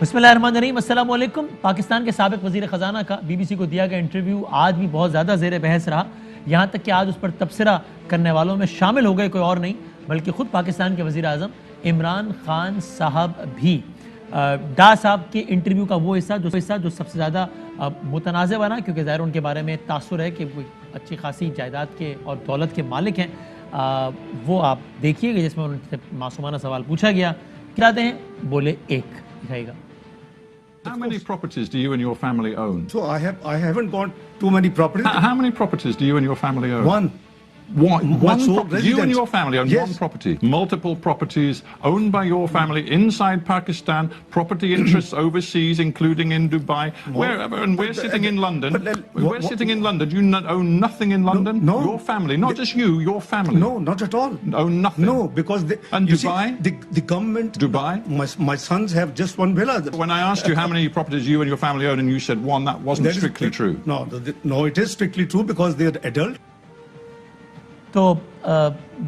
بسم اللہ الرحمن الرحیم، السلام علیکم۔ پاکستان کے سابق وزیر خزانہ کا بی بی سی کو دیا گیا انٹرویو آج بھی بہت زیادہ زیر بحث رہا، یہاں تک کہ آج اس پر تبصرہ کرنے والوں میں شامل ہو گئے کوئی اور نہیں بلکہ خود پاکستان کے وزیر اعظم عمران خان صاحب بھی۔ ڈار صاحب کے انٹرویو کا وہ حصہ جو سب سے زیادہ متنازع بنا، کیونکہ ظاہر ان کے بارے میں تاثر ہے کہ وہ اچھی خاصی جائیداد کے اور دولت کے مالک ہیں، وہ آپ دیکھیے گا جس میں ان سے معصومانہ سوال پوچھا گیا۔ کراتے ہیں بولے ایک دکھائے گا۔ How many properties do you and your family own? So I haven't got too many properties. How many properties do you and your family own? One. One sole property. You and residence. your family own Yes. one property. Multiple properties owned by your family inside Pakistan, property interests overseas, including in Dubai, wherever. And we're sitting in London. We're sitting in London. You own nothing in London? No. Your family, not just you, your family. No, not at all. Own nothing? No, because And you Dubai? see, the government. Dubai? My sons have just one villa. When I asked you how many properties you and your family own and you said one, that wasn't That is strictly true. No, it is strictly true because they are adult. تو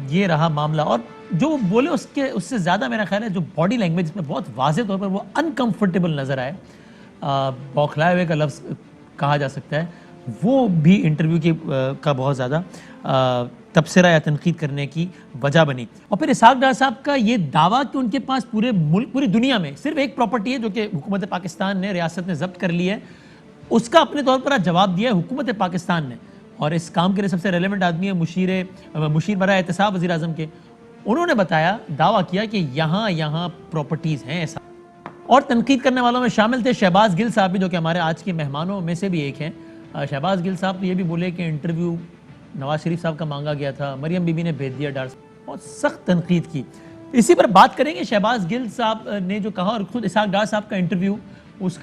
یہ رہا معاملہ، اور جو وہ بولے اس سے زیادہ میرا خیال ہے جو باڈی لینگویج میں بہت واضح طور پر وہ انکمفرٹیبل نظر آئے، بوکھلائے ہوئے کا لفظ کہا جا سکتا ہے، وہ بھی انٹرویو کا بہت زیادہ تبصرہ یا تنقید کرنے کی وجہ بنی۔ اور پھر اسحاق ڈار صاحب کا یہ دعویٰ کہ ان کے پاس پورے ملک پوری دنیا میں صرف ایک پراپرٹی ہے جو کہ حکومت پاکستان نے ریاست نے ضبط کر لی ہے، اس کا اپنے طور پر جواب دیا ہے حکومت پاکستان نے، اور اس کام کے لیے سب سے ریلیونٹ آدمی ہے مشیر برائے احتساب وزیر اعظم کے، انہوں نے بتایا، دعویٰ کیا کہ یہاں پراپرٹیز ہیں ایسا۔ اور تنقید کرنے والوں میں شامل تھے شہباز گل صاحب بھی، جو کہ ہمارے آج کے مہمانوں میں سے بھی ایک ہیں۔ شہباز گل صاحب تو یہ بھی بولے کہ انٹرویو نواز شریف صاحب کا مانگا گیا تھا، مریم بی بی نے بھیج دیا ڈار صاحب، بہت سخت تنقید کی۔ اسی پر بات کریں گے شہباز گل صاحب نے جو کہا، اور خود اسحاق ڈار صاحب کا انٹرویو، اس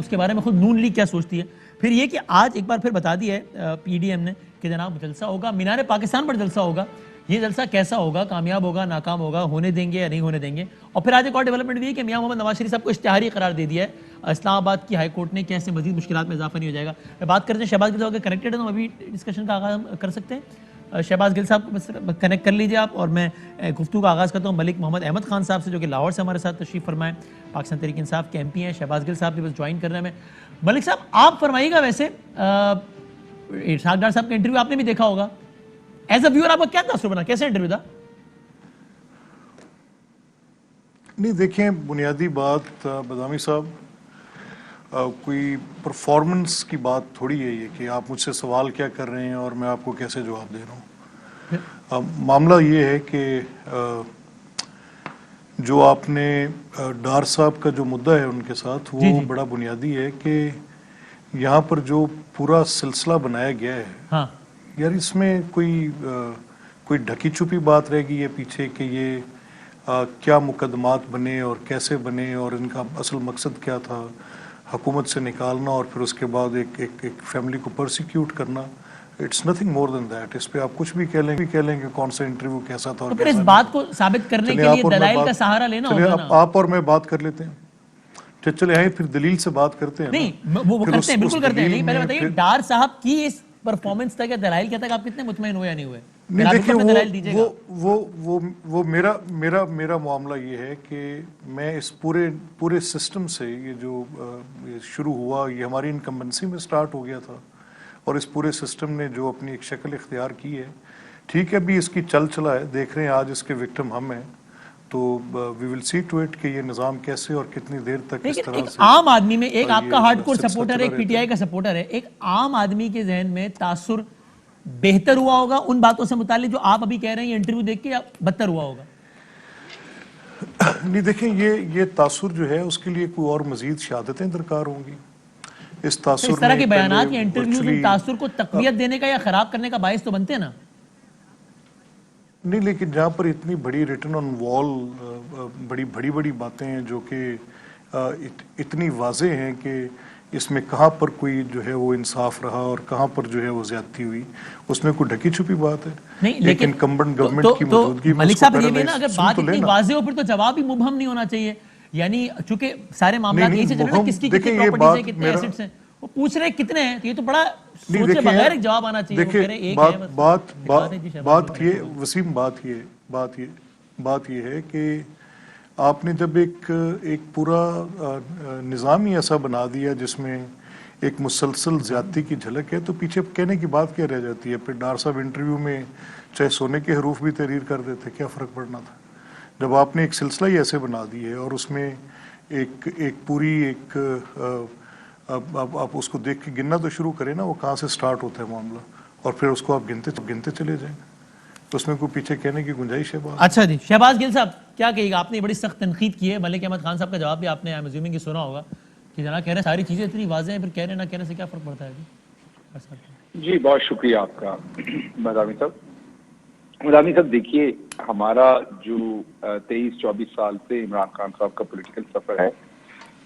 کے بارے میں خود نون لیگ کیا سوچتی ہے۔ پھر یہ کہ آج ایک بار پھر بتا دیا ہے پی ڈی ایم نے کہ جناب جلسہ ہوگا، مینار پاکستان پر جلسہ ہوگا، یہ جلسہ کیسا ہوگا، کامیاب ہوگا ناکام ہوگا، ہونے دیں گے یا نہیں ہونے دیں گے۔ اور پھر آج ایک اور ڈیولپمنٹ بھی ہے کہ میاں محمد نواز شریف صاحب کو اشتہاری قرار دے دیا ہے اسلام آباد کی ہائی کورٹ نے، کیسے مزید مشکلات میں اضافہ نہیں ہو جائے گا۔ بات کرتے ہیں شہباز گل صاحب کے کنیکٹڈ ہیں، ابھی ڈسکشن کا آغاز ہم کر سکتے ہیں۔ شہباز گل صاحب کو کنیکٹ کر لیجیے آپ، اور میں گفتگو کا آغاز کرتا ہوں ملک محمد احمد خان صاحب سے، جو کہ لاہور سے ہمارے ساتھ تشریف فرمائیں، پاکستان تحریک انصاف کے ایم پی ہیں۔ شہباز گل صاحب بھی بس جوائن کر رہے ہیں۔ ملک صاحب آپ فرمائیے گا، ویسے اسحاق ڈار صاحب کا انٹرویو آپ نے بھی دیکھا ہوگا، ایز اے ویور آپ کا کیا تاثر بنا، کیسے انٹرویو تھا؟ نہیں دیکھیں، بنیادی بات بدامی صاحب، کوئی پرفارمنس کی بات تھوڑی ہے یہ کہ آپ مجھ سے سوال کیا کر رہے ہیں اور میں آپ کو کیسے جواب دے رہا ہوں۔ معاملہ یہ ہے کہ جو آپ نے ڈار صاحب کا جو مدعا ہے ان کے ساتھ، وہ بڑا بنیادی ہے کہ یہاں پر جو پورا سلسلہ بنایا گیا ہے، یار اس میں کوئی ڈھکی چھپی بات رہ گئی ہے پیچھے کہ یہ کیا مقدمات بنے اور کیسے بنے اور ان کا اصل مقصد کیا تھا، حکومت سے نکالنا اور پھر اس کے بعد ایک فیملی کو پرسیکیوٹ کرنا۔ It's nothing more than that. اس پہ آپ کچھ بھی کہہ لیں کہ کون سا انٹرویو کیسا تھا، اور پھر اس بات کو ثابت کرنے کے لیے دلائل کا سہارا لینا ہوگا نا۔ آپ اور میں بات کر لیتے ہیں، چلے آئیں پھر دلیل سے بات کرتے ہیں۔ نہیں وہ کرتے ہیں، بالکل کرتے ہیں۔ نہیں پہلے بتائیے ڈار صاحب کی اس پرفارمنس تک یا دلائل کیا تک آپ کتنے مطمئن ہوئے یا نہیں ہوئے؟ نہیں دیکھیں، وہ میرا معاملہ یہ ہے کہ میں اس پورے سسٹم سے، یہ جو شروع ہوا یہ ہماری انکمبنسی میں سٹارٹ ہو گیا تھا، اور اس پورے سسٹم نے جو اپنی ایک شکل اختیار کی ہے، ٹھیک ہے ابھی اس کی چلا ہے، دیکھ رہے ہیں آج اس کے وکٹم ہم ہیں، تو وی ول سی ٹو اٹ کہ یہ نظام کیسے اور کتنی دیر تک اس طرح سے۔ عام آدمی میں ایک آپ کا ہارڈ کور سپورٹر ہے، ایک پی ٹی آئی کا سپورٹر ہے، ایک عام آدمی کے ذہن میں تاثر بہتر ہوا ہوگا ان باتوں سے متعلق جو آپ ابھی کہہ رہے ہیں انٹرویو دیکھ کے، یا بدتر ہوا ہوگا؟ نہیں دیکھیں، یہ تاثر جو ہے اس کے لیے کوئی اور مزید شہادتیں درکار ہوں گی۔ اس طرح کے بیانات یا انٹرویوز تاثر کو تقویت دینے کا یا خراب کرنے کا باعث تو بنتے ہیں نا۔ نہیں، لیکن جہاں پر اتنی بڑی ریٹن آن وال بڑی باتیں ہیں جو کہ اتنی واضح ہیں کہ اس میں کہاں پر کوئی جو ہے وہ انصاف رہا اور کہاں پر جو ہے وہ زیادتی ہوئی، اس میں کوئی ڈھکی چھپی بات ہے؟ نہیں، لیکن انکمبنٹ گورنمنٹ کی موجودگی میں ملک صاحب یہ بھی نا، اگر بات اتنی واضح ہو پھر تو جواب ہی مبہم نہیں ہونا چاہیے، یعنی چونکہ سارے معاملات یہی سے چل رہے ہیں، کس کی کتنی پراپرٹیز ہیں، کتنے ایسٹس ہیں، وہ پوچھ رہے ہیں کتنے ہیں، تو یہ تو بڑا سوچے بغیر ایک جواب آنا چاہیے۔ دیکھیں بات یہ وسیم، بات یہ ہے کہ آپ نے جب ایک پورا نظام ہی ایسا بنا دیا جس میں ایک مسلسل زیادتی کی جھلک ہے تو پیچھے کہنے کی بات کیا رہ جاتی ہے؟ پھر ڈار صاحب انٹرویو میں چاہے سونے کے حروف بھی تحریر کر دیتے، کیا فرق پڑنا تھا؟ جب آپ نے ایک سلسلہ ہی ایسے بنا دی ہے اور اس میں ایک پوری ایک آپ اس کو دیکھ کے گننا تو شروع کریں نا، وہ کہاں سے سٹارٹ ہوتا ہے معاملہ، اور پھر اس کو آپ گنتے چلے جائیں، تو اس میں کوئی پیچھے کہنے کی گنجائش ہے بات؟ اچھا جی، شہباز گل صاحب کیا کہیے گا؟ آپ نے بڑی سخت تنقید کی ہے، ملک احمد خان صاحب کا جواب بھی آپ نے ایزیومنگ سنا ہوگا کہ جناب کہہ رہے ہیں ساری چیزیں اتنی واضح ہیں، پھر کہنے نہ کہنے سے کیا فرق پڑتا ہے؟ جی بہت شکریہ آپ کا مدامی صاحب دیکھیے ہمارا جو 23-24 سال سے عمران خان صاحب کا پولیٹیکل سفر ہے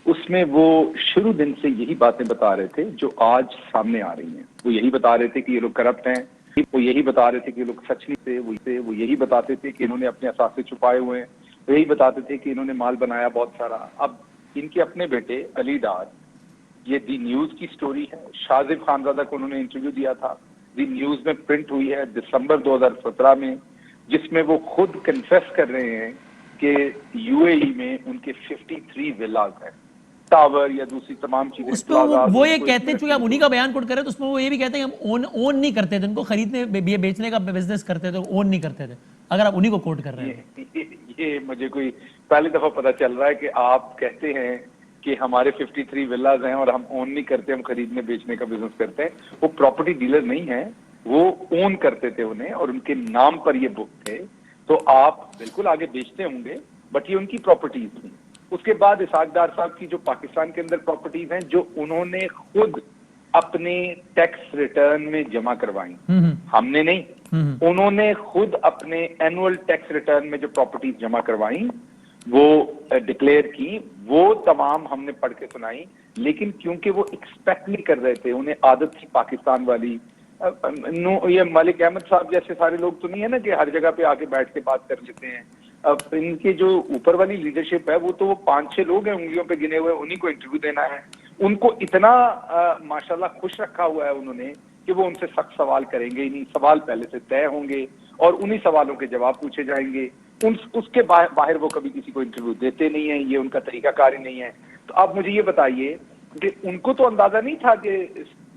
اس میں وہ شروع دن سے یہی باتیں بتا رہے تھے جو آج سامنے آ رہی ہیں. وہ یہی بتا رہے تھے کہ یہ لوگ کرپٹ ہیں، وہ یہی بتا رہے تھے کہ یہ لوگ سچ نہیں تھے، وہ یہی بتاتے تھے کہ انہوں نے اپنے اثاثے چھپائے ہوئے ہیں، وہ یہی بتاتے تھے کہ انہوں نے مال بنایا بہت سارا. اب ان کے اپنے بیٹے علی ڈار، یہ دی نیوز کی سٹوری ہے، شاذب خانزادہ کو انہوں نے انٹرویو دیا تھا، دی نیوز میں پرنٹ ہوئی ہے دسمبر 2017 میں، جس میں وہ خود کنفیس کر رہے ہیں کہ یو اے ای میں ان کے 53 ولاز ہیں، ٹاور یا دوسری تمام چیزیں. اس پہ وہ یہ کہتے ہیں، چونکہ آپ انہی کا بیان کوٹ کریں تو اس میں وہ یہ بھی کہتے ہیں کہ ہم اون نہیں کرتے تھے، ان کو خریدنے بیچنے کا بزنس کرتے تھے، اون نہیں کرتے تھے، اگر آپ انہی کو کوٹ کر رہے ہیں. یہ مجھے کوئی پہلی دفعہ پتہ چل رہا ہے کہ آپ کہتے ہیں کہ ہمارے 53 ولاز ہیں اور ہم اون نہیں کرتے، ہم خریدنے بیچنے کا بزنس کرتے ہیں. وہ پراپرٹی ڈیلر نہیں ہیں، وہ اون کرتے تھے انہیں اور ان کے نام پر یہ بک تھے. تو آپ بالکل آگے بیچتے ہوں گے بٹ یہ ان کی پراپرٹیز تھیں. اس کے بعد اسحاق ڈار صاحب کی جو پاکستان کے اندر پراپرٹیز ہیں جو انہوں نے خود اپنے ٹیکس ریٹرن میں جمع کروائیں، ہم نے نہیں، انہوں نے خود اپنے اینول ٹیکس ریٹرن میں جو پراپرٹیز جمع کروائیں وہ ڈکلیئر کی، وہ تمام ہم نے پڑھ کے سنائی. لیکن کیونکہ وہ ایکسپیکٹ نہیں کر رہے تھے، انہیں عادت تھی پاکستان والی. یہ ملک احمد صاحب جیسے سارے لوگ تو نہیں ہے نا کہ ہر جگہ پہ آ کے بیٹھ کے بات کر لیتے ہیں. اب ان کے جو اوپر والی لیڈرشپ ہے وہ تو وہ 5-6 لوگ ہیں انگلیوں پہ گنے ہوئے، انہی کو انٹرویو دینا ہے. ان کو اتنا ماشاءاللہ خوش رکھا ہوا ہے انہوں نے کہ وہ ان سے سخت سوال کریں گے ہی نہیں، سوال پہلے سے طے ہوں گے اور انہی سوالوں کے جواب پوچھے جائیں گے. اس کے باہر وہ کبھی کسی کو انٹرویو دیتے نہیں ہیں، یہ ان کا طریقہ کار ہی نہیں ہے. تو آپ مجھے یہ بتائیے کہ ان کو تو اندازہ نہیں تھا کہ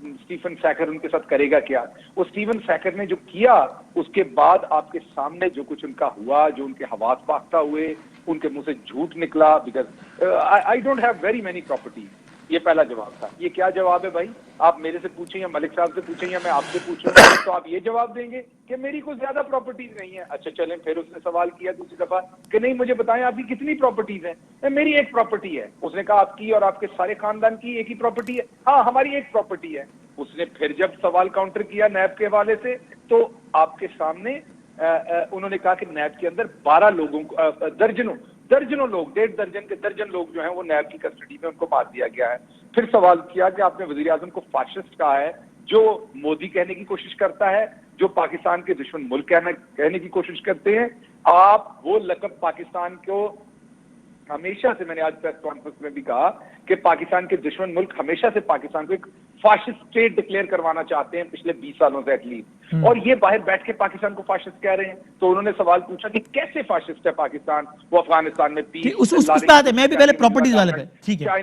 اسٹیفن سیکر ان کے ساتھ کرے گا کیا. وہ اسٹیفن سیکر نے جو کیا اس کے بعد آپ کے سامنے جو کچھ ان کا ہوا، جو ان کے حواس باختہ ہوئے، ان کے منہ سے جھوٹ نکلا. Because I don't have very many properties, یہ پہلا جواب تھا. یہ کیا جواب ہے بھائی؟ آپ میرے سے پوچھیں یا ملک صاحب سے پوچھیں یا میں آپ سے پوچھوں تو آپ یہ جواب دیں گے کہ میری کوئی زیادہ پراپرٹیز نہیں ہے. اچھا چلیں، پھر اس نے سوال کیا دوسری دفعہ کہ نہیں مجھے بتائیں آپ کی کتنی پراپرٹیز ہیں. میری ایک پراپرٹی ہے. اس نے کہا آپ کی اور آپ کے سارے خاندان کی ایک ہی پراپرٹی ہے؟ ہاں ہماری ایک پراپرٹی ہے. اس نے پھر جب سوال کاؤنٹر کیا نیب کے حوالے سے تو آپ کے سامنے انہوں نے کہا کہ نیب کے اندر 12 لوگوں کو، درجنوں لوگ، 1.5 درجن کے درجن لوگ جو ہیں وہ نیب کی کسٹڈی میں ان کو مار دیا گیا ہے. پھر سوال کیا کہ آپ نے وزیر اعظم کو فاشسٹ کہا ہے، جو مودی کہنے کی کوشش کرتا ہے، جو پاکستان کے دشمن ملک کہنے کی کوشش کرتے ہیں. آپ وہ لقب پاکستان کو ہمیشہ سے، میں نے آج پریس کانفرنس میں بھی کہا کہ پاکستان کے دشمن ملک ہمیشہ سے پاکستان کو ایک فاشسٹ اسٹیٹ ڈکلیئر کروانا چاہتے ہیں پچھلے 20 سالوں سے ایٹ لیسٹ، اور یہ باہر بیٹھ کے پاکستان کو فاشسٹ کہہ رہے ہیں. تو انہوں نے سوال پوچھا کہ کیسے فاشسٹ ہے پاکستان؟ وہ افغانستان میں اس بات ہے، میں بھی پہلے پراپرٹیز والے پہ ٹھیک ہے.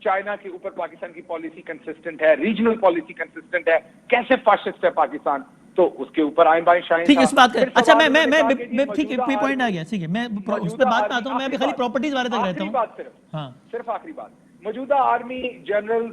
چائنا کے اوپر پاکستان کی پالیسی کنسسٹنٹ ہے، ریجنل پالیسی کنسسٹنٹ ہے، کیسے فاشسٹ ہے پاکستان؟ تو اس کے اوپر آئیں بائیں شائیں. ٹھیک ہے، اس بات کا اچھا میں ٹھیک ہے، پوائنٹ آ گیا. ٹھیک ہے، میں اس پہ بات آتا ہوں، میں ابھی خالی پراپرٹیز والے تک رہتا ہوں. صرف آخری بات، موجودہ آرمی جنرل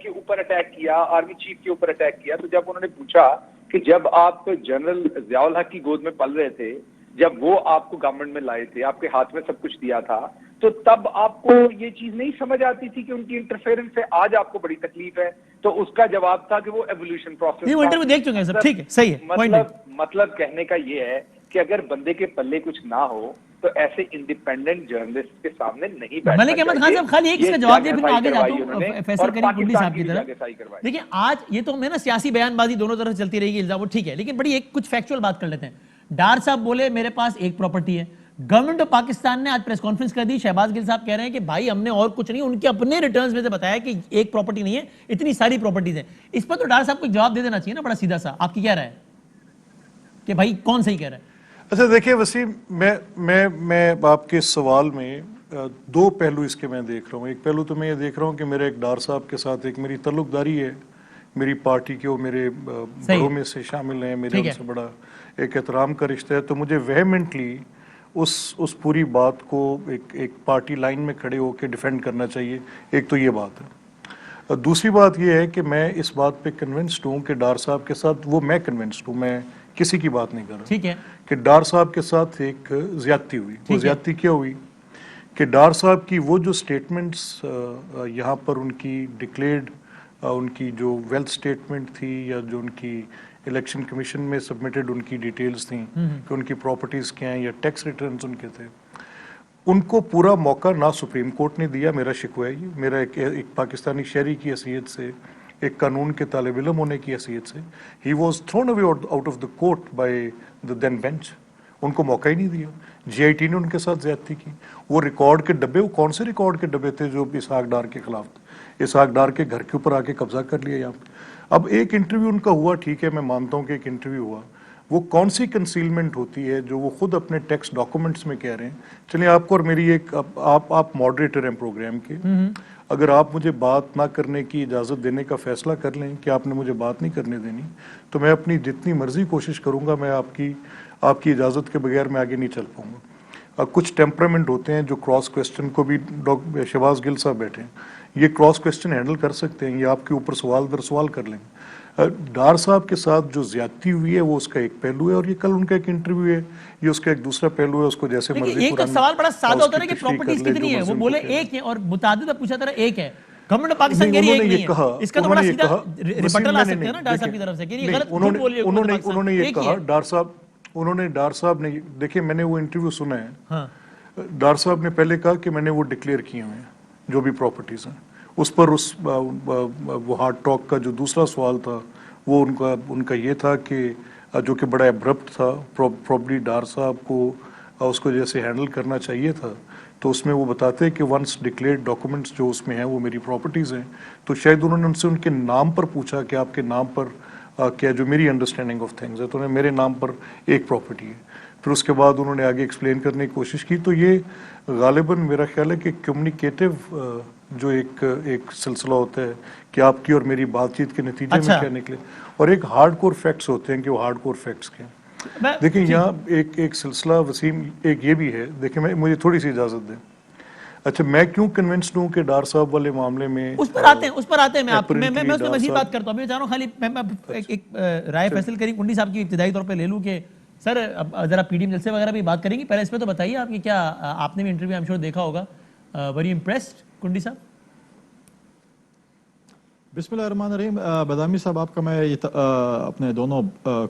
کے اوپر اٹیک کیا، آرمی چیف کے اوپر اٹیک کیا. تو جب انہوں نے پوچھا کہ جب آپ جنرل ضیاء الحق کی گود میں پل رہے تھے، جب وہ آپ کو گورنمنٹ میں لائے تھے، آپ کے ہاتھ میں سب کچھ دیا تھا، تو تب آپ کو یہ چیز نہیں سمجھ آتی تھی کہ ان کی انٹرفیئرنس سے آج آپ کو بڑی تکلیف ہے؟ تو اس کا جواب تھا کہ وہ ایوولوشن پروسیس. وہ انٹرویو دیکھ چکے ہیں سب. ٹھیک ہے، صحیح ہے. مطلب کہنے کا یہ ہے کہ اگر بندے کے پلے کچھ نہ ہو تو ایسے انڈیپینڈنٹ جرنلسٹ کے سامنے نہیں بیٹھنا چاہیے. ملک احمد خان صاحب خالی ایک اس کا جواب دے پھر میں آگے جاتا ہوں فیصل کریم کنڈی صاحب کی طرف. دیکھیں آج یہ تو میں نا سیاسی بیان بازی دونوں طرف چلتی رہے گی، الزام وہ ٹھیک ہے، لیکن بڑی ایک کچھ فیکچوئل بات کر لیتے ہیں. ڈار صاحب بولے میرے پاس ایک پراپرٹی ہے. گورنمنٹ آف پاکستان نے آج پریس کانفرنس کر دی، شہباز گل صاحب کہہ رہے ہیں کہ بھائی ہم نے اور کچھ نہیں، ان کے اپنے ریٹرنز میں سے بتایا کہ ایک پراپرٹی نہیں ہے، اتنی ساری پراپرٹیز ہیں. اس پر تو ڈار صاحب کو جواب دے دینا چاہیے نا، بڑا سیدھا سا. آپ کی کیا رائے ہے کہ بھائی کون صحیح کہہ رہا ہے؟ اچھا دیکھیں وسیم، میں آپ کے سوال میں دو پہلو اس کے میں دیکھ رہا ہوں. ایک پہلو تو میں یہ دیکھ رہا ہوں کہ میرے ایک ڈار صاحب کے ساتھ ایک میری تعلق داری ہے میری پارٹی کے، وہ میرے بڑوں میں سے شامل ہیں، میرے ان سے بڑا ایک احترام کا رشتہ ہے، تو مجھے ویہمنٹلی اس پوری بات کو ایک پارٹی لائن میں کھڑے ہو کے ڈیفینڈ کرنا چاہیے. ایک تو یہ بات ہے. دوسری بات یہ ہے کہ میں اس بات پہ کنونسڈ ہوں کہ ڈار صاحب کے ساتھ، وہ میں کنونسڈ ہوں، میں کسی کی بات نہیں کر رہا، ٹھیک ہے، کہ ڈار صاحب کے ساتھ ایک زیادتی ہوئی. وہ زیادتی کیا ہوئی کہ ڈار صاحب کی وہ جو سٹیٹمنٹس یہاں پر ان کی ڈکلیئرڈ، ان کی جو ویلتھ سٹیٹمنٹ تھی یا جو ان کی الیکشن کمیشن میں سبمٹڈ ان کی ڈیٹیلز تھیں کہ ان کی پراپرٹیز کیا ہیں یا ٹیکس ریٹرنز ان کے تھے، ان کو پورا موقع نہ سپریم کورٹ نے دیا. میرا شکوہ ہے یہ، میرا ایک پاکستانی شہری کی حیثیت سے، ایک قانون کے طالب علم ہونے کی حیثیت سے، he was thrown away out of the court by the then bench. ان کو موقع ہی نہیں دیا. جی آئی ٹی نے ان کے ساتھ زیادتی کی. وہ ریکارڈ کے ڈبے، وہ کون سے ریکارڈ کے ڈبے تھے جو اسحاق ڈار کے خلاف تھے؟ اسحاق ڈار کے گھر کے اوپر آ کے قبضہ کر لیا یہاں پہ. اب ایک انٹرویو ان کا ہوا، ٹھیک ہے، میں مانتا ہوں کہ ایک انٹرویو ہوا. وہ کون سی کنسیلمنٹ ہوتی ہے جو وہ خود اپنے ٹیکسٹ ڈاکومنٹس میں کہہ رہے ہیں؟ چلیں آپ کو اور میری ایک، آپ ماڈریٹر ہیں پروگرام کے، اگر آپ مجھے بات نہ کرنے کی اجازت دینے کا فیصلہ کر لیں کہ آپ نے مجھے بات نہیں کرنے دینی، تو میں اپنی جتنی مرضی کوشش کروں گا، میں آپ کی اجازت کے بغیر میں آگے نہیں چل پاؤں گا. کچھ ٹیمپرامنٹ ہوتے ہیں جو کراس کویسچن کو بھی، شہباز گل صاحب بیٹھے ہیں، یہ کراس کویسچن ہینڈل کر سکتے ہیں، یہ آپ کے اوپر سوال در سوال کر لیں. ڈار صاحب کے ساتھ جو زیادتی ہوئی ہے وہ اس کا ایک پہلو ہے، اور یہ کل ان کا ایک انٹرویو ہے، یہ اس کا ایک دوسرا پہلو ہے. اس کو جیسے مرضی ایک سوال بڑا سادہ ہوتا ہے کہ پراپرٹیز کتنی ہے، وہ بولے ایک ہے، اور متعدد پوچھا تھا ایک ہے. گورنمنٹ آف پاکستان کہہ رہی ہے ایک نہیں ہے. اس کا تو بڑا سیدھا ریبٹل آ سکتے ہیں نا ڈار صاحب کی طرف سے کہ یہ غلط جھوٹ بول رہی ہے. انہوں نے یہ کہا، ڈار صاحب نے، دیکھیں میں نے وہ انٹرویو سنا ہے، ڈار صاحب نے پہلے کہا کہ میں نے وہ ڈکلیئر کیے ہوئے ہیں جو بھی پراپرٹیز ہیں. اس پر وہ ہارڈ ٹاک کا جو دوسرا سوال تھا وہ ان کا یہ تھا کہ جو کہ بڑا ایبرپٹ تھا، پروبلی ڈار صاحب کو اس کو جیسے ہینڈل کرنا چاہیے تھا، تو اس میں وہ بتاتے ہیں کہ ونس ڈکلیئرڈ ڈاکومنٹس جو اس میں ہیں وہ میری پراپرٹیز ہیں. تو شاید انہوں نے ان سے ان کے نام پر پوچھا کہ آپ کے نام پر کیا، جو میری انڈرسٹینڈنگ آف تھنگز ہے، تو انہیں میرے نام پر ایک پراپرٹی ہے. پھر اس کے بعد انہوں نے آگے ایکسپلین کرنے کی کوشش کی. تو یہ غالباً میرا خیال ہے کہ کمیونیکیٹو جو ایک سلسلہ ہوتا ہے کہ آپ کی اور میری بات چیت کے نتیجے میں کیا نکلے، اور ایک ہارڈ کور فیکٹس ہوتے ہیں کہ وہ ہارڈ کور فیکٹس کے ہیں. دیکھیں یہاں ایک سلسلہ وسیم، ایک یہ بھی ہے، دیکھیں مجھے تھوڑی سی اجازت دیں. اچھا میں کیوں کنونسڈ ہوں کہ ڈار صاحب والے معاملے میں، اس پر آتے ہیں میں آپ میں اس میں مزید بات کرتا ہوں. میں چاہ رہا ہوں خالی میں ایک رائے فیصل کریم کنڈی صاحب کی ابتدائی طور پہ لے لوں کہ سر ذرا پی ڈی ایم جلسے وغیرہ بھی بات کریں گی، پہلے اس پہ تو بتائیے آپ کی کیا، آپ نے بھی انٹرویو I'm sure دیکھا ہوگا. ویری امپریسڈ کنڈی صاحب. بسم اللہ الرحمن الرحیم. بدامی صاحب آپ کا میں اپنے دونوں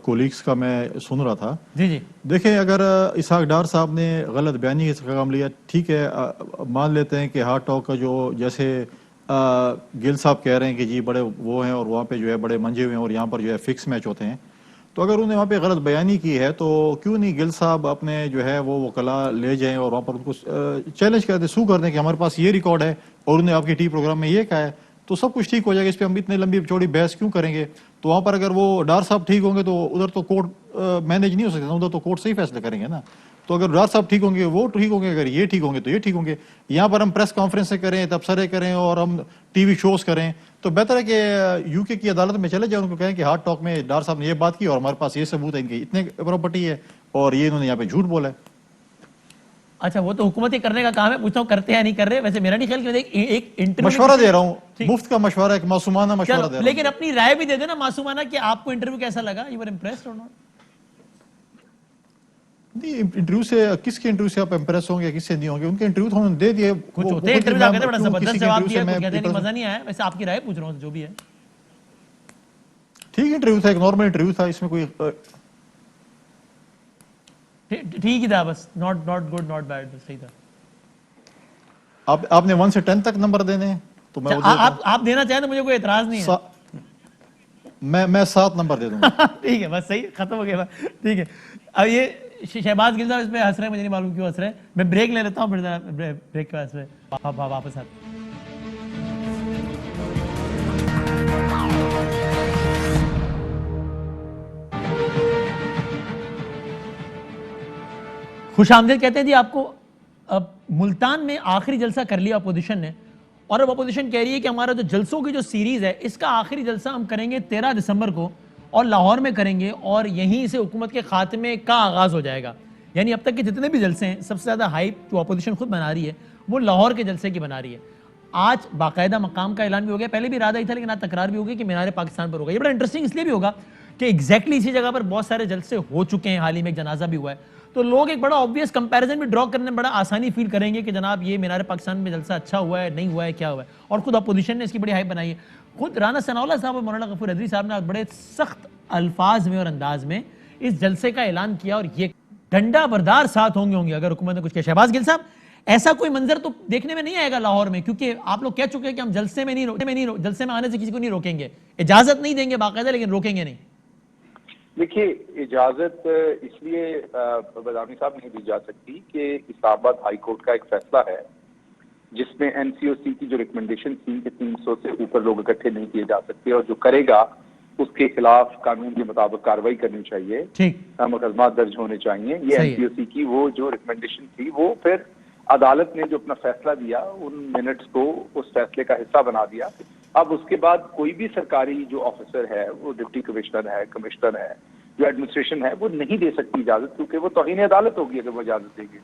کولیگز کا میں سن رہا تھا. جی دیکھیں اگر اسحاق ڈار صاحب نے غلط بیانی کا کام لیا، ٹھیک ہے، مان لیتے ہیں کہ ہارڈ ٹاک کا جو جیسے گل صاحب کہہ رہے ہیں کہ جی بڑے وہ ہیں اور وہاں پہ جو ہے بڑے منجے ہوئے ہیں اور یہاں پر جو ہے فکس میچ ہوتے ہیں، تو اگر انہوں نے وہاں پہ غلط بیانی کی ہے تو کیوں نہیں گل صاحب اپنے جو ہے وہ وکلا لے جائیں اور وہاں پر ان کو چیلنج کر دیں، سو کر دیں کہ ہمارے پاس یہ ریکارڈ ہے اور انہوں نے آپ کے ٹی پروگرام میں یہ کہا ہے، تو سب کچھ ٹھیک ہو جائے گا. اس پہ ہم اتنے لمبی چوڑی بحث کیوں کریں گے؟ تو وہاں پر اگر وہ ڈار صاحب ٹھیک ہوں گے تو ادھر تو کورٹ مینیج نہیں ہو سکتا، ادھر تو کورٹ سے ہی فیصلے کریں گے نا. تو اگر ڈار صاحب ٹھیک ہوں گے وہ ٹھیک ہوں گے، اگر یہ ٹھیک ہوں گے تو یہ ٹھیک ہوں گے. یہاں پر ہم پریس کانفرنسیں کریں، تبصرے کریں اور ہم ٹی وی شوز کریں، تو بہتر ہے کہ یو کے کی عدالت میں چلے جائیں، ان کو کہیں کہ ہارڈ ٹاک میں ڈار صاحب نے یہ بات کی اور ہمارے پاس یہ ثبوت ہے ان کی اتنے پراپرٹی ہے اور یہ انہوں نے یہاں پہ جھوٹ بولا ہے. اچھا وہ تو حکومت ہی کرنے کا کام ہے، پوچھتا ہوں کرتے ہیں نہیں کر رہے. ویسے میرا نہیں خیال کہ ایک انٹرویو مشورہ دے رہا ہوں، مفت کا مشورہ ہے، معصومانہ مشورہ دے رہا ہوں. لیکن اپنی رائے بھی دے دینا معصومانہ کہ آپ کو انٹرویو کیسا لگا، یو آر امپریسڈ اور ناٹ. انٹرویو سے کس کے انٹرویو سے آپ امپریس ہوں گے، کس سے نہیں ہوں گے؟ ان کے انٹرویو تو ہم نے دے دیے، کچھ ہوتے ہیں انٹرویو کہتے ہیں بڑا زبردست جواب دیا، کچھ کہتے ہیں مزہ نہیں آیا. ویسے آپ کی رائے پوچھ رہا ہوں جو بھی ہے. ٹھیک انٹرویو تھا، ایک نارمل انٹرویو تھا، اس میں کوئی ٹھیک ہی تھا، بس ناٹ گڈ ناٹ بیڈ، بس صحیح تھا. آپ نے 1 سے 10 تک نمبر دینے ہیں تو میں آپ دینا چاہیں تو مجھے کوئی اعتراض نہیں ہے. میں 7 نمبر دے دوں گا. ٹھیک ہے، بس صحیح، ختم ہو گیا. ٹھیک ہے. اب یہ شہباز گل صاحب اس پہ ہنس رہے ہیں، مجھے نہیں معلوم کیوں ہنس رہے ہیں. میں بریک لے لیتا ہوں، پھر بریک کے بعد واپس آتے. خوش آمدید کہتے ہیں جی آپ کو. ملتان میں آخری جلسہ کر لیا اپوزیشن نے, اور اب اپوزیشن کہہ رہی ہے کہ ہمارا جو جلسوں کی جو سیریز ہے اس کا آخری جلسہ ہم کریں گے 13 دسمبر کو اور لاہور میں کریں گے, اور یہیں سے حکومت کے خاتمے کا آغاز ہو جائے گا. یعنی اب تک کے جتنے بھی جلسے ہیں سب سے زیادہ ہائپ جو اپوزیشن خود بنا رہی ہے وہ لاہور کے جلسے کی بنا رہی ہے. آج باقاعدہ مقام کا اعلان بھی ہو گیا, پہلے بھی ارادہ ہی تھا لیکن آج تکرار بھی ہوگی کہ مینار پاکستان پر ہوگا. یہ بڑا انٹرسٹنگ اس لیے بھی ہوگا کہ ایگزیکٹلی اسی جگہ پر بہت سارے جلسے ہو چکے ہیں, حال ہی میں ایک جنازہ بھی ہوا ہے, تو لوگ ایک بڑا آبویس کمپیریزن بھی ڈرا کرنے میں بڑا آسانی فیل کریں گے کہ جناب یہ مینار پاکستان میں جلسہ اچھا ہوا ہے, نہیں ہوا ہے, کیا ہوا ہے. اور خود اپوزیشن نے اس کی بڑی ہائپ بنائی ہے. خود رانا ثناء اللہ صاحب اور مولانا غفور ادری صاحب نے بڑے سخت الفاظ میں اور انداز میں اس جلسے کا اعلان کیا, اور یہ ڈنڈا بردار ساتھ ہوں گے اگر حکومت نے کچھ کیا. شہباز گل صاحب, ایسا کوئی منظر تو دیکھنے میں نہیں آئے گا لاہور میں, کیونکہ آپ لوگ کہہ چکے ہیں کہ ہم جلسے میں آنے سے کسی کو نہیں روکیں گے, اجازت نہیں دیں گے باقاعدہ, لیکن روکیں گے نہیں. دیکھیے, اجازت اس لیے بدامی صاحب نہیں دی جا سکتی کہ اسلام آباد ہائی کورٹ کا ایک فیصلہ ہے جس میں این سی او سی کی جو ریکمنڈیشن تھی کہ 300 سے اوپر لوگ اکٹھے نہیں کیے جا سکتے, اور جو کرے گا اس کے خلاف قانون کے مطابق کارروائی کرنی چاہیے, مقدمات درج ہونے چاہیے. یہ این سی او سی کی وہ جو ریکمنڈیشن تھی, وہ پھر عدالت نے جو اپنا فیصلہ دیا ان منٹس کو اس فیصلے کا حصہ بنا دیا. اب اس کے بعد کوئی بھی سرکاری جو آفیسر ہے, وہ ڈپٹی کمشنر ہے, کمشنر ہے, جو ایڈمنسٹریشن ہے, وہ نہیں دے سکتی اجازت, کیونکہ وہ توہین عدالت ہوگی اگر وہ اجازت دے گی.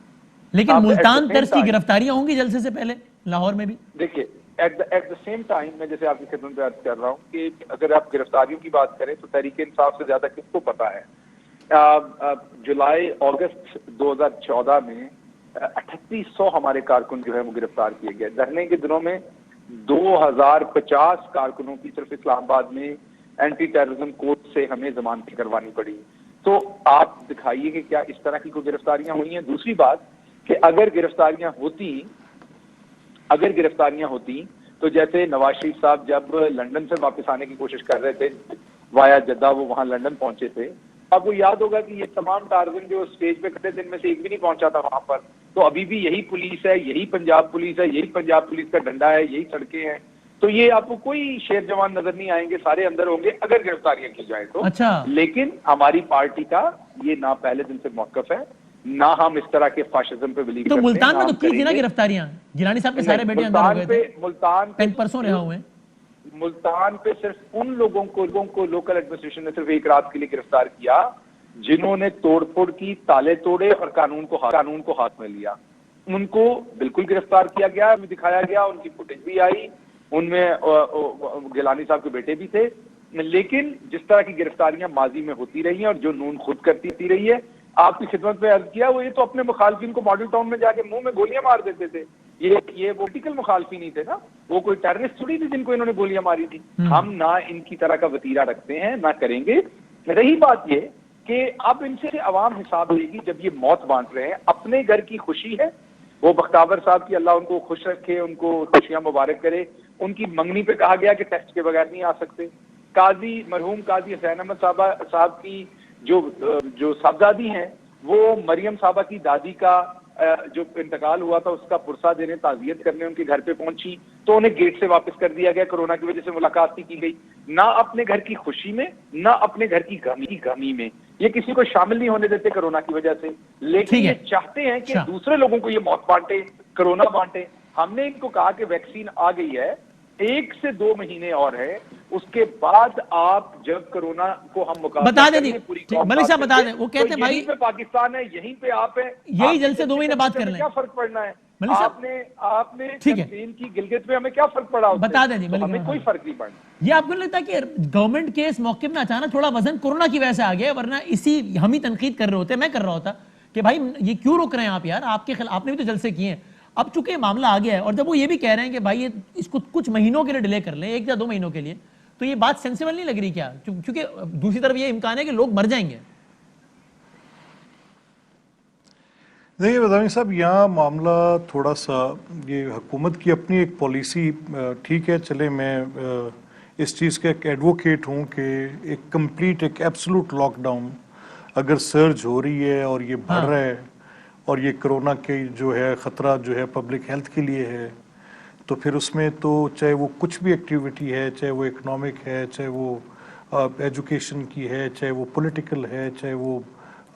لیکن ملتان طرز کی گرفتاریاں ہوں گی جلسے سے پہلے لاہور میں بھی. دیکھیے, ایٹ دا سیم ٹائم میں جیسے آپ کی خدمت میں عرض کر رہا ہوں کہ اگر آپ گرفتاریوں کی بات کریں تو تحریک انصاف سے زیادہ کس کو پتا ہے. جولائی اگست 2014 میں 3800 ہمارے کارکن جو ہے وہ گرفتار کیے گئے. دھرنے کے دنوں میں 2050 کارکنوں کی صرف اسلام آباد میں اینٹی ٹیررزم کوڈ سے ہمیں ضمانتیں کروانی پڑی. تو آپ دکھائیے کہ کیا اس طرح کی کوئی گرفتاریاں ہوئی ہیں. دوسری بات کہ اگر گرفتاریاں ہوتی تو جیسے نواز شریف صاحب جب لندن سے واپس آنے کی کوشش کر رہے تھے وایا جدہ, وہ وہاں لندن پہنچے تھے, اب وہ یاد ہوگا کہ یہ تمام ٹارزن جو اسٹیج پہ کھڑے تھے ان میں سے ایک بھی نہیں پہنچا تھا وہاں پر. تو ابھی بھی یہی پولیس ہے, یہی پنجاب پولیس ہے, یہی پنجاب پولیس کا ڈنڈا ہے, یہی سڑکیں ہیں. تو یہ آپ کو کوئی شیر جوان نظر نہیں آئیں گے, سارے اندر ہوں گے اگر گرفتاریاں کی جائیں تو. لیکن ہماری پارٹی کا یہ نہ پہلے دن سے موقف ہے, نہ ہم اس طرح کے فاشزم پہ بلیو کرتے ہیں. تو ملتان میں تو کی تھی نا گرفتاریاں, گیلانی صاحب کے سارے بیٹے اندر ہو گئے تھے, ملتان پرسوں رہا ہوئے. ملتان پہ صرف ان لوگوں کو لوکل ایڈمنسٹریشن نے صرف ایک رات کے لیے گرفتار کیا جنہوں نے توڑ پھوڑ کی, تالے توڑے اور قانون کو ہاتھ میں لیا. ان کو بالکل گرفتار کیا گیا, دکھایا گیا, ان کی فوٹیج بھی آئی, ان میں گیلانی صاحب کے بیٹے بھی تھے. لیکن جس طرح کی گرفتاریاں ماضی میں ہوتی رہی ہیں اور جو نون خود کرتی رہی ہے, آپ کی خدمت میں عرض کیا, وہ یہ تو اپنے مخالفین کو ماڈل ٹاؤن میں جا کے منہ میں گولیاں مار دیتے تھے. یہ پولیٹیکل مخالفین نہیں تھے نا, وہ کوئی ٹیررسٹ تھوڑی تھی جن کو انہوں نے گولیاں ماری تھی. ہم نہ ان کی طرح کا وتیرہ رکھتے ہیں, نہ کریں گے. رہی بات یہ کہ اب ان سے عوام حساب لے گی جب یہ موت بانٹ رہے ہیں. اپنے گھر کی خوشی ہے, وہ بختاور صاحب کی اللہ ان کو خوش رکھے, ان کو خوشیاں مبارک کرے. ان کی منگنی پہ کہا گیا کہ ٹیسٹ کے بغیر نہیں آ سکتے. مرحوم قاضی حسین احمد صاحب کی جو صاحبزادی ہیں, وہ مریم صاحبہ کی دادی کا جو انتقال ہوا تھا اس کا پرسہ دینے, تعزیت کرنے ان کے گھر پہ پہنچی تو انہیں گیٹ سے واپس کر دیا گیا, کورونا کی وجہ سے ملاقات نہیں کی گئی. نہ اپنے گھر کی خوشی میں, نہ اپنے گھر کی غمی میں, یہ کسی کو شامل نہیں ہونے دیتے کورونا کی وجہ سے. لیکن یہ چاہتے ہیں کہ دوسرے لوگوں کو یہ موت بانٹے, کورونا بانٹے. ہم نے ان کو کہا کہ ویکسین آ گئی ہے, 1 سے 2 مہینے اور ہے, اس کے بعد آپ جب کورونا کو ہم بتا دیں ملک صاحب, بتا دیں. وہ کہتے ہیں بھائی یہیں پہ پاکستان ہے, یہیں پہ آپ ہیں, یہی جلسے 2 مہینے بعد کر لیں, کیا فرق پڑنا ہے. آپ نے کیمپین کی گلگت میں, ہمیں کیا فرق پڑا, بتا دیں. ہمیں کوئی فرق نہیں پڑنا. یہ آپ کو لگتا ہے کہ گورنمنٹ کے اس موقع میں اچانک تھوڑا وزن کورونا کی وجہ سے آ گیا, ورنہ اسی ہم ہی تنقید کر رہے ہوتے, میں کر رہا ہوتا کہ بھائی یہ کیوں روک رہے ہیں آپ یار, آپ کے خلاف آپ نے بھی تو جلسے کیے ہیں. اب چونکہ یہ معاملہ آ گیا ہے, اور جب وہ یہ بھی کہہ رہے ہیں کہ بھائی اس کو کچھ مہینوں کے لیے ڈیلے کر لیں, 1 یا 2 مہینوں کے لیے, تو یہ بات سینسیبل نہیں لگ رہی کیا؟ کیونکہ دوسری طرف یہ امکان ہے کہ لوگ مر جائیں گے. دیکھیے بدامی صاحب, یہاں معاملہ تھوڑا سا, یہ حکومت کی اپنی ایک پالیسی ٹھیک ہے, چلے میں اس چیز کا ایک ایڈوکیٹ ہوں کہ ایک کمپلیٹ, ایک ایبسلوٹ لاک ڈاؤن اگر سرج ہو رہی ہے اور یہ بڑھ رہا ہے اور یہ کرونا کے جو ہے خطرہ جو ہے پبلک ہیلتھ کے لیے ہے, تو پھر اس میں تو چاہے وہ کچھ بھی ایکٹیویٹی ہے, چاہے وہ اکنامک ہے, چاہے وہ ایجوکیشن کی ہے, چاہے وہ پولیٹیکل ہے, چاہے وہ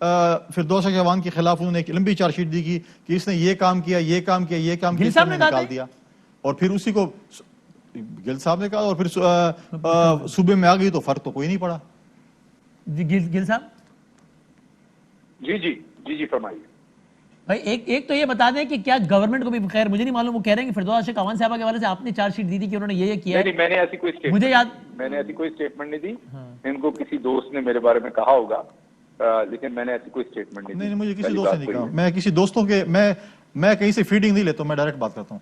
فردوس اخوان کے خلاف انہوں نے ایک لمبی چارج شیٹ دی کہ اس نے یہ کام کیا، یہ کام کیا، یہ کام کیا، نکال دیا، اور پھر اسی کو گل صاحب نے کہا، اور پھر صوبے میں آ گئی تو فرق تو کوئی نہیں پڑا. جی گل صاحب. جی فرمائیے. بھائی ایک تو یہ بتا دیں کہ کیا گورنمنٹ کو بھی، خیر مجھے نہیں معلوم، وہ کہہ رہے ہیں کہ فردوس اخوان صاحبہ کے حوالے سے آپ نے چارج شیٹ دی تھی کہ انہوں نے یہ کیا. نہیں، میں نے ایسی کوئی اسٹیٹمنٹ نہیں دی. ان کو کسی دوست نے میرے بارے میں کہا ہوگا، لیکن میں نے ایسی کوئی اسٹیٹمنٹ نہیں دی. نہیں، مجھے کسی دوست نے نہیں کہا. میں کسی دوستوں کے میں کہیں سے فیڈنگ نہیں لیتا ہوں، میں ڈائریکٹ بات کرتا ہوں.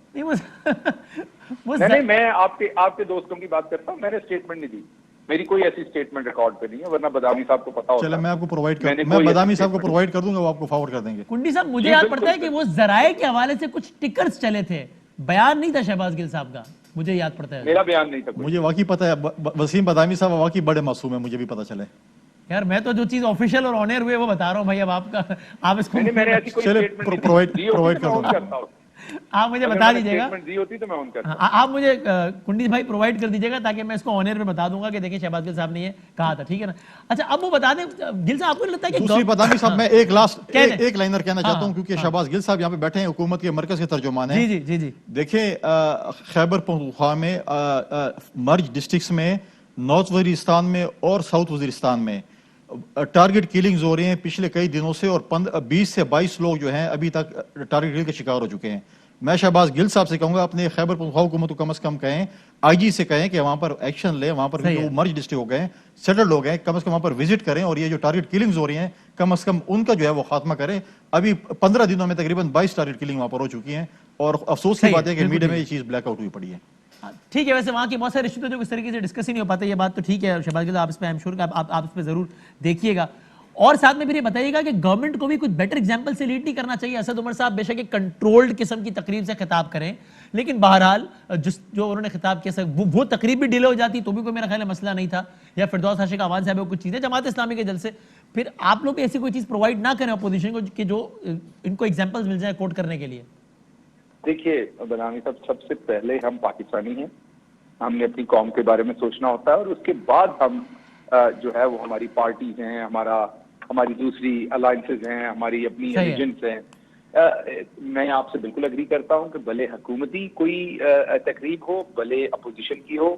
نہیں، میں آپ کے دوستوں کی بات کرتا ہوں. میں نے اسٹیٹمنٹ نہیں دی. میری کوئی ایسی اسٹیٹمنٹ ریکارڈ پہ نہیں ہے، ورنہ بدامی صاحب کو پتا ہوتا. چلے میں آپ کو پرووائڈ کر دوں گا، میں بدامی صاحب کو پرووائڈ کر دوں گا، وہ آپ کو فارورڈ کر دیں گے. کنڈی صاحب مجھے یاد پڑتا ہے کہ وہ ذرائع کے حوالے سے کچھ ٹکرز چلے تھے، بیان نہیں تھا شہباز گل صاحب کا، مجھے یاد پڑتا ہے. میرا بیان نہیں تھا. مجھے واقعی پتہ ہے وسیم بدامی صاحب واقعی بڑے معصوم ہیں، مجھے بھی پتہ چلے. یار میں تو جو چیز آفیشیل اور آنر ہوئے وہ بتا رہا ہوں بھائی. اب آپ اس کو پرووائڈ کر دوں گا. آپ مجھے بتا دیجیے گا، آپ مجھے کنڈی بھائی پرووائڈ کر دیجیے گا تاکہ میں اس کو آنر پہ بتا دوں گا کہ دیکھیں شہباز گل صاحب نے یہ کہا تھا. ٹھیک ہے نا؟ اچھا اب وہ بتا دیں گل صاحب، آپ کو لگتا ہے کہ دوسری بدامی صاحب میں ایک لائنر کہنا چاہتا ہوں، کیونکہ شہباز گل صاحب یہاں پہ بیٹھے ہیں، حکومت کے مرکز کے ترجمان ہیں. جی دیکھیں خیبر پختونخوا میں مرج ڈسٹرکٹس میں، نارتھ وزیرستان میں اور ساؤتھ وزیرستان میں ٹارگٹ کلنگز ہو رہے ہیں پچھلے کئی دنوں سے، اور 20 سے 22 لوگ جو ہیں ابھی تک ٹارگٹ کلنگ کے شکار ہو چکے ہیں. میں شہباز گل صاحب سے کہوں گا اپنے خیبر پختونخوا حکومت کو کم از کم کہیں، آئی جی سے کہیں کہ وہاں پر ایکشن لیں، وہاں پر جو مرج ڈسٹرکٹ ہو گئے، سیٹلڈ ہو گئے، کم از کم وہاں پر وزٹ کریں، اور یہ جو ٹارگٹ کلنگز ہو رہی ہیں کم از کم ان کا جو ہے وہ خاتمہ کریں. ابھی 15 دنوں میں تقریباً 22 ٹارگٹ کلنگ وہاں پر ہو چکی ہیں، اور افسوس کی بات ہے کہ میڈیا میں یہ چیز بلیک آؤٹ ہوئی پڑی ہے. ٹھیک ہے، ویسے وہاں کی بہت سارے ایشو جو اس طریقے سے ڈسکس ہی نہیں ہو پاتے، یہ بات تو ٹھیک ہے شہباز گل، آپ اس پہ آئی ایم شیور کہ آپ اس پہ ضرور دیکھیے گا. اور ساتھ میں پھر یہ بتائیے گا کہ گورنمنٹ کو بھی کچھ بیٹر ایگزامپل سے لیڈ نہیں کرنا چاہیے. اسد عمر صاحب بے شک ایک کنٹرولڈ قسم کی تقریب سے خطاب کریں، لیکن بہرحال جو انہوں نے خطاب کیا وہ تقریب بھی ڈیلے ہو جاتی تو بھی کوئی میرا خیال ہے مسئلہ نہیں تھا، یا فردوس اخوان صاحب کو کچھ چیزیں جماعت اسلامی کے جلسے. پھر آپ لوگ بھی ایسی کوئی چیز پرووائڈ نہ کریں اپوزیشن کو کہ جو ان کو ایگزامپلز مل جائیں کوٹ کرنے کے لیے. دیکھیے بدنامی صاحب، سب سے پہلے ہم پاکستانی ہیں، ہم نے اپنی قوم کے بارے میں سوچنا ہوتا ہے، اور اس کے بعد ہم جو ہے وہ ہماری پارٹیز ہیں، ہماری دوسری الائنسز ہیں، ہماری اپنی ایجنٹس ہیں. میں آپ سے بالکل اگری کرتا ہوں کہ بھلے حکومتی کوئی تقریب ہو، بھلے اپوزیشن کی ہو،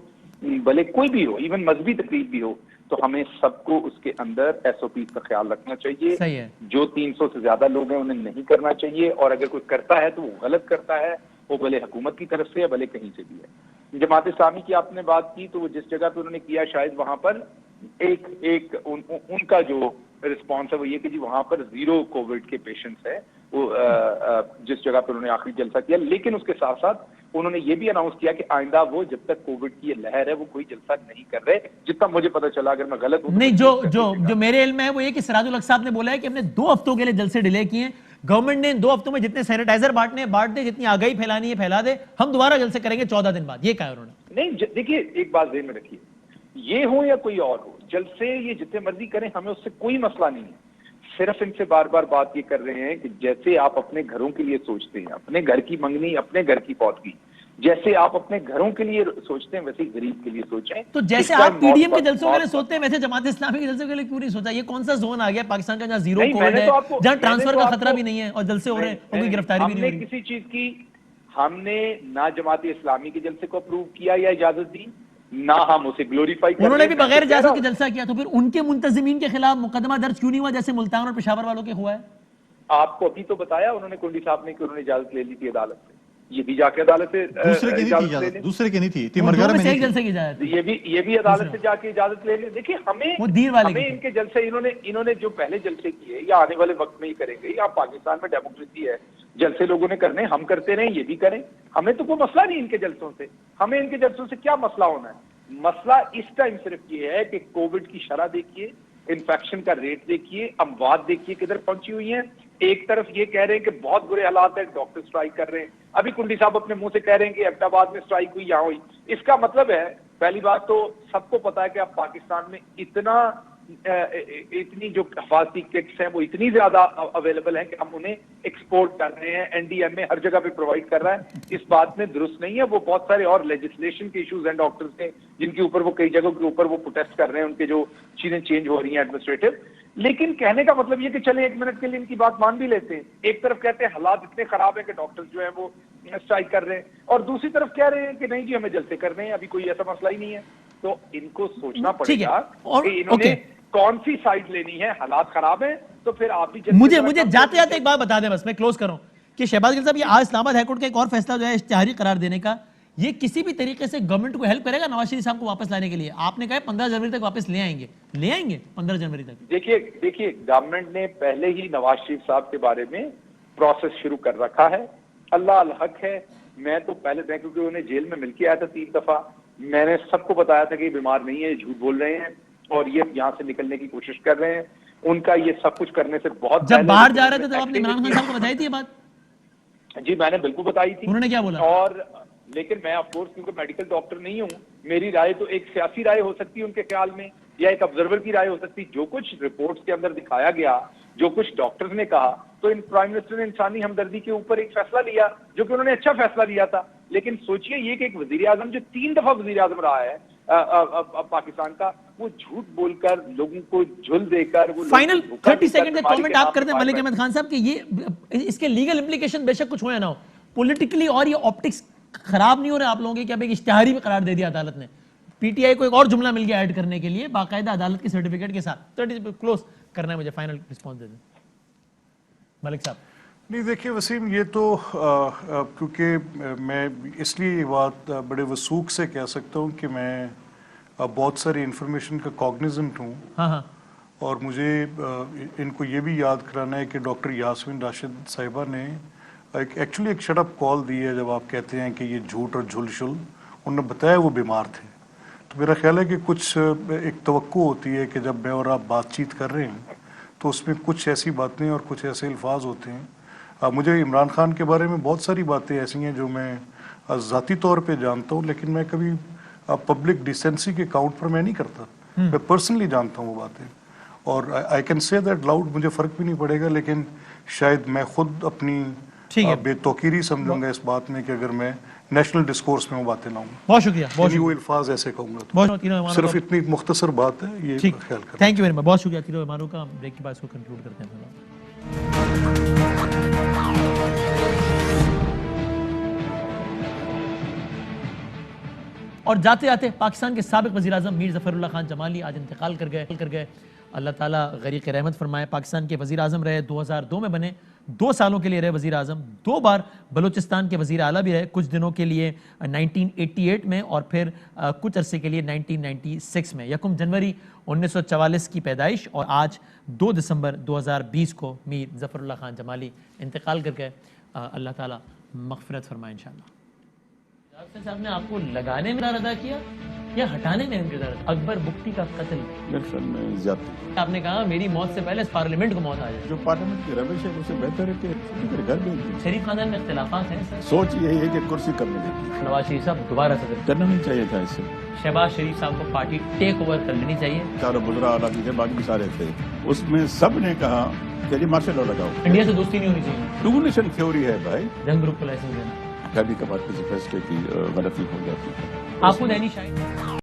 بھلے کوئی بھی ہو، ایون مذہبی تقریب بھی ہو، تو ہمیں سب کو اس کے اندر ایس او پیز کا خیال رکھنا چاہیے. جو 300 سے زیادہ لوگ ہیں انہیں نہیں کرنا چاہیے، اور اگر کوئی کرتا ہے تو وہ غلط کرتا ہے، وہ بھلے حکومت کی طرف سے یا بھلے کہیں سے بھی ہے. جماعت اسلامی کی آپ نے بات کی، تو وہ جس جگہ پہ انہوں نے کیا شاید وہاں پر ایک ان کا جو رسپانس ہے وہ یہ کہ جی وہاں پر 0 کووڈ کے پیشنٹس ہیں، وہ جس جگہ پہ انہوں نے آخری جلسہ کیا. لیکن اس کے ساتھ ساتھ انہوں نے یہ بھی اناؤنس کیا کہ آئندہ وہ جب تک کووڈ کی یہ لہر ہے وہ کوئی جلسہ نہیں کر رہے، جتنا مجھے پتہ چلا. اگر میں غلط ہوں نہیں، جو میرے علم میں ہے وہ یہ کہ سراج الحق صاحب نے بولا ہے کہ ہم نے 2 ہفتوں کے لیے جلسے ڈیلے کیے ہیں. گورنمنٹ نے 2 ہفتوں میں جتنے سینیٹائزر بانٹ دے، جتنی آگاہی پھیلانی ہے پھیلا دے، ہم دوبارہ جلسے کریں گے 14 دن بعد. یہ کہا انہوں نے. نہیں دیکھیے، ایک بات ذہن میں رکھیے، یہ ہو یا کوئی اور ہو، جلسے یہ جتنے مرضی کریں، ہمیں اس سے کوئی مسئلہ نہیں ہے. صرف ان سے بار بار بات یہ کر رہے ہیں کہ جیسے آپ اپنے گھروں کے لیے سوچتے ہیں، اپنے گھر کی منگنی، اپنے گھر کی فوتگی، جیسے آپ اپنے گھروں کے لیے سوچتے ہیں ویسے ہی غریب کے لیے سوچیں. تو جیسے آپ پی ڈی ایم کے جلسوں کے لیے سوچتے ہیں ویسے جماعت اسلامی کے جلسوں کے لیے کیوں نہیں سوچا؟ یہ کون سا زون آ گیا پاکستان کا جہاں 0 کووڈ ہے، جہاں ٹرانسفر کا خطرہ بھی نہیں ہے اور جلسے ہو رہے ہیں اور کوئی گرفتاری بھی نہیں ہو رہی؟ کسی چیز کی ہم نے نہ جماعت اسلامی کے جلسے کو اپروو کیا یا اجازت دی، نہ ہم اسے گلوریفائی کر. انہوں نے بھی بغیر اجازت کے جلسہ کیا، تو پھر ان کے منتظمین کے خلاف مقدمہ درج کیوں نہیں ہوا جیسے ملتان اور پشاور والوں کے ہوا ہے؟ آپ کو ابھی تو بتایا انہوں نے، کنڈی صاحب نے، کہ انہوں نے اجازت لے لی تھی عدالت سے. یہ بھی جا کے عدالت سے دوسرے کی نہیں تھی، تیمرگڑھ میں ایک جلسے کی اجازت، یہ بھی عدالت سے جا کے اجازت لے لیں. دیکھیے ہمیں ان کے جلسے انہوں نے جو پہلے جلسے کیے یا آنے والے وقت میں ہی کریں گے. یہاں پاکستان میں ڈیموکریسی ہے، جلسے لوگوں نے کرنے، ہم کرتے رہیں، یہ بھی کریں. ہمیں تو کوئی مسئلہ نہیں ان کے جلسوں سے. ہمیں ان کے جلسوں سے کیا مسئلہ ہونا ہے؟ مسئلہ اس ٹائم صرف یہ ہے کہ کووڈ کی شرح دیکھیے، انفیکشن کا ریٹ دیکھیے، اموات دیکھیے کدھر پہنچی ہوئی ہیں. ایک طرف یہ کہہ رہے ہیں کہ بہت برے حالات ہیں، ڈاکٹر سٹرائک کر رہے ہیں. ابھی کنڈی صاحب اپنے منہ سے کہہ رہے ہیں کہ احمدآباد میں سٹرائک ہوئی، یہاں ہوئی. اس کا مطلب ہے، پہلی بات تو سب کو پتا ہے کہ اب پاکستان میں اتنا اتنی جو حفاظتی کٹس ہیں وہ اتنی زیادہ اویلیبل ہیں کہ ہم انہیں ایکسپورٹ کر رہے ہیں, این ڈی ایم اے ہر جگہ پہ پرووائڈ کر رہا ہے, اس بات میں درست نہیں ہے. وہ بہت سارے اور لیجسلیشن کے ایشوز ہیں ڈاکٹرز کے جن کے اوپر وہ کئی جگہوں کے اوپر وہ پروٹیسٹ کر رہے ہیں, ان کے جو چیزیں چینج ہو رہی ہیں ایڈمنسٹریٹو. لیکن کہنے کا مطلب یہ کہ چلیں ایک منٹ کے لیے ان کی بات مان بھی لیتے ہیں. ایک طرف کہتے ہیں حالات اتنے خراب ہیں کہ ڈاکٹرز جو ہیں وہ اسٹرائک کر رہے ہیں, اور دوسری طرف کہہ رہے ہیں کہ نہیں جی ہمیں جلسے کرنے ہیں, ابھی کوئی ایسا مسئلہ ہی نہیں ہے. تو ان کو سوچنا پڑے گا کہ انہوں نے کون سی سائڈ لینی ہے. حالات خراب ہیں تو پھر آپ بھی مجھے جاتے جاتے ایک بات بتا دیں, بس میں کلوز کروں کہ شہباز گل صاحب یہ آج اسلام آباد ہائی کورٹ کا ایک اور فیصلہ جو ہے اشتہاری قرار دینے کا, یہ کسی بھی طریقے سے گورنمنٹ کو ہیلپ کرے گا نواز شریف صاحب کو واپس لانے کے لیے؟ آپ نے کہا 15 جنوری تک واپس لے آئیں گے 15 جنوری تک. دیکھیے گورنمنٹ نے پہلے ہی نواز شریف صاحب کے بارے میں پروسیس شروع کر رکھا ہے. اللہ الحق ہے, میں تو پہلے کیونکہ انہیں جیل میں مل کے آیا تھا 3 دفعہ, میں نے سب کو بتایا تھا کہ یہ بیمار نہیں ہے, یہ جھوٹ بول رہے ہیں اور یہ یہاں سے نکلنے کی کوشش کر رہے ہیں. ان کا یہ سب کچھ کرنے سے بہت جب باہر جا رہے تھے تو آپ نے عمران خان صاحب کو بتائی تھی یہ بات؟ جی میں نے بالکل بتائی تھی. انہوں نے کیا بولا؟ اور لیکن میں آف کورس کیونکہ میڈیکل ڈاکٹر نہیں ہوں, میری رائے تو ایک سیاسی رائے ہو سکتی ہے ان کے خیال میں, یا ایک آبزرور کی رائے ہو سکتی. جو کچھ رپورٹس کے اندر دکھایا گیا, جو کچھ ڈاکٹرز نے کہا, تو ان پرائم منسٹر نے انسانی ہمدردی کے اوپر ایک فیصلہ لیا جو کہ انہوں نے اچھا فیصلہ لیا تھا. لیکن سوچئے یہ کہ ایک وزیر اعظم جو 3 دفعہ وزیر اعظم رہا ہے پاکستان کا, وہ جھوٹ بول کر لوگوں کو جھل دے کر فائنل 30 سیکنڈ کا کامنٹ آپ کر دیں ملک احمد خان صاحب کہ یہ اس کے لیگل امپلیکیشن بے شک کچھ ہو یا نہ ہو, پولیٹیکلی اور یہ آپٹکس خراب نہیں ہو رہے آپ لوگوں کے کہ اب ایک اشتہاری میں قرار دے دیا عدالت نے, پی ٹی آئی کو ایک اور جملہ مل گیا ایڈ کرنے کے لیے باقاعدہ عدالت کے سرٹیفکیٹ کے ساتھ. 30 کلوز کرنا ہے مجھے, فائنل رسپانس دے دیں ملک صاحب. نہیں دیکھیے وسیم, یہ تو کیونکہ میں اس لیے یہ بات بڑے وثوق سے کہہ سکتا ہوں کہ میں بہت ساری انفارمیشن کا کاگنیزنٹ ہوں, اور مجھے ان کو یہ بھی یاد کرانا ہے کہ ڈاکٹر یاسمین راشد صاحبہ نے ایکچولی ایک شٹ اپ کال دی ہے. جب آپ کہتے ہیں کہ یہ جھوٹ اور جھل شل, انہوں نے بتایا وہ بیمار تھے, تو میرا خیال ہے کہ کچھ ایک توقع ہوتی ہے کہ جب میں اور آپ بات چیت کر رہے ہیں تو اس میں کچھ ایسی باتیں اور کچھ ایسے الفاظ ہوتے ہیں. مجھے عمران خان کے بارے میں بہت ساری باتیں ایسی ہیں جو میں ذاتی طور پہ جانتا ہوں, لیکن میں کبھی پبلک ڈیسنسی کے کاؤنٹ پر میں نہیں کرتا. میں پرسنلی جانتا ہوں وہ باتیں, اور I can say that loud, مجھے فرق بھی نہیں پڑے گا, لیکن شاید میں خود اپنی بے توقیری سمجھوں گا اس بات میں کہ اگر میں نیشنل ڈسکورس میں وہ باتیں لاؤں. بہت شکریہ, وہ الفاظ ایسے کہوں گا. صرف اتنی مختصر بات ہے, یہ خیال کریں. تھینک یو ویری مچ, بہت شکریہ تینوں مہمانوں کا. بریک کے بعد اس کو کنکلوڈ کرتے ہیں. اور جاتے جاتے پاکستان کے سابق وزیر اعظم میر ظفر اللہ خان جمالی آج انتقال کر گئے. اللہ تعالیٰ غریق رحمت فرمائے. پاکستان کے وزیر اعظم رہے, 2002 میں بنے, 2 سالوں کے لیے رہے وزیر اعظم, 2 بار بلوچستان کے وزیر اعلیٰ بھی رہے, کچھ دنوں کے لیے 1988 میں اور پھر کچھ عرصے کے لیے 1996 میں. 1 جنوری 1944 کی پیدائش, اور آج 2 دسمبر 2020 کو میر ظفر اللہ خان جمالی انتقال کر گئے. اللہ تعالیٰ مغفرت فرمائے انشاءاللہ. صاحب نے آپ کو لگانے میں کردار ادا کیا یا ہٹانے میں کردار ادا؟ اکبر بگٹی کا قتل آپ نے کہا میری موت سے پہلے اس پارلیمنٹ کو موت آ جائے. جو پارلیمنٹ کی روش ہے اس سے بہتر ہے کہ گھر میں شریف خاندان میں اختلافات ہیں سر, سوچ یہی ہے کہ کرسی کب ملے گی. نواز شریف صاحب دوبارہ صدر کرنا نہیں چاہیے تھا. اس سے شہباز شریف صاحب کو پارٹی ٹیک اوور کر لینی چاہیے. چاروں بزرگ اعلیٰ تھے, باقی بھی سارے تھے, اس میں سب نے کہا کہ جی مارشل لا لگاؤ. انڈیا سے دوستی نہیں ہونی چاہیے. ڈومینیشن تھیوری ہے بھائی, جنگ گروپ کو لائسنس دینا. کبھی کبھار کسی فیصلے کی غلطی ہو جاتی ہے. آپ کو دینی شاید